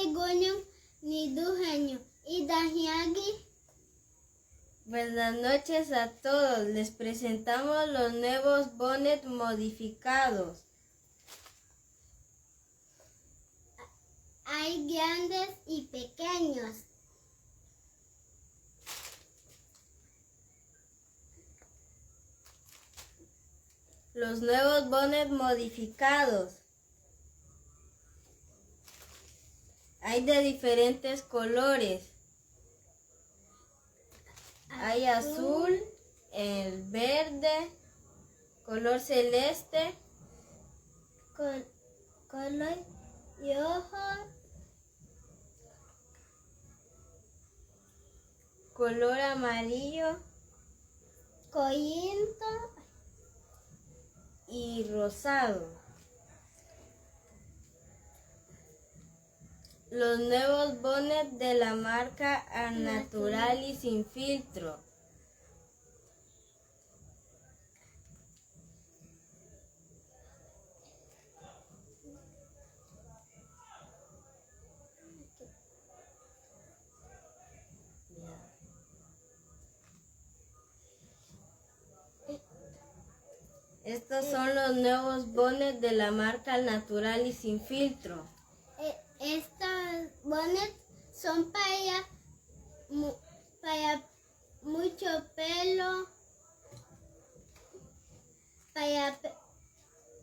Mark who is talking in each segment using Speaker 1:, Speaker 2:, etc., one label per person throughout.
Speaker 1: Gunyon ni Dujeño y Dajiagi.
Speaker 2: Buenas noches a todos. Les presentamos los nuevos bonnets modificados.
Speaker 1: Hay grandes y pequeños.
Speaker 2: Los nuevos bonnets modificados. Hay de diferentes colores. Hay azul, el verde, color celeste,
Speaker 1: color rojo,
Speaker 2: color amarillo
Speaker 1: corinto
Speaker 2: y rosado. Los nuevos bonnets de la marca Al Natural y Sin Filtro. Estos son los nuevos bonnets de la marca Al Natural y Sin Filtro.
Speaker 1: Estos bonnets son para mucho pelo,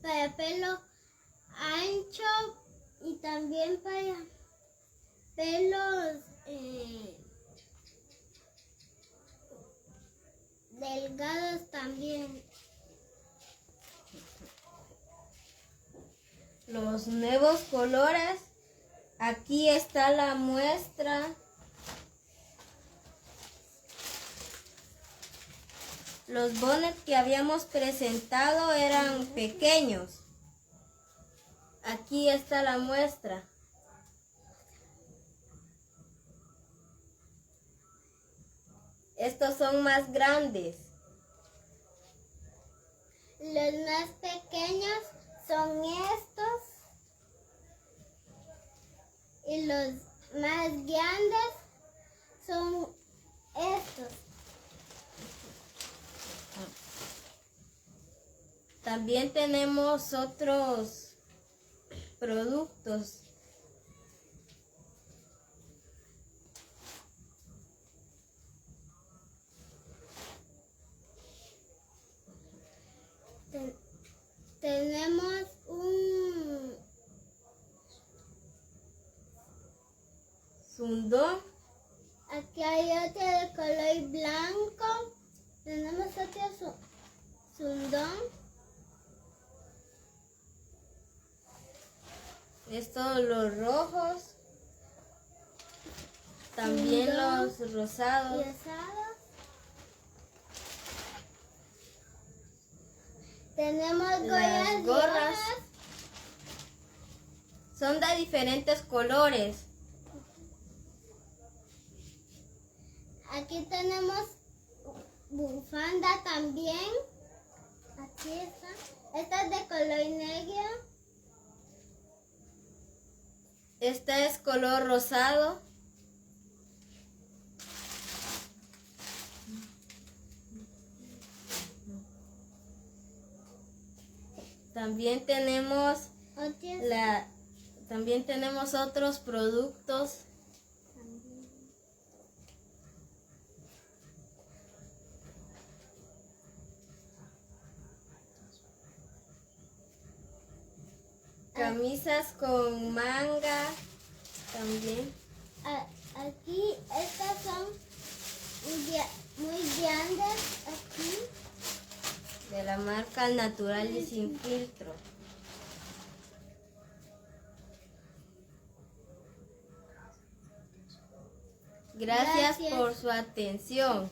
Speaker 1: para pelo ancho y también para pelos delgados también.
Speaker 2: Los nuevos colores. Aquí está la muestra. Los bonnets que habíamos presentado eran pequeños. Aquí está la muestra. Estos son más grandes.
Speaker 1: Los más pequeños son estos. Y los más grandes son estos.
Speaker 2: También tenemos otros productos.
Speaker 1: Tenemos un
Speaker 2: Sundón.
Speaker 1: Aquí hay otro de color blanco. Tenemos otro sundón.
Speaker 2: Estos los rojos. También
Speaker 1: Sundón
Speaker 2: los rosados.
Speaker 1: Tenemos
Speaker 2: Las gorras son de diferentes colores.
Speaker 1: Aquí tenemos bufanda también. Aquí está. Esta es de color negro.
Speaker 2: Este es color rosado. También tenemos otros productos. Camisas con manga también.
Speaker 1: Aquí estas son muy grandes. Aquí.
Speaker 2: De la marca Al Natural y Sin Filtro. Gracias por su atención.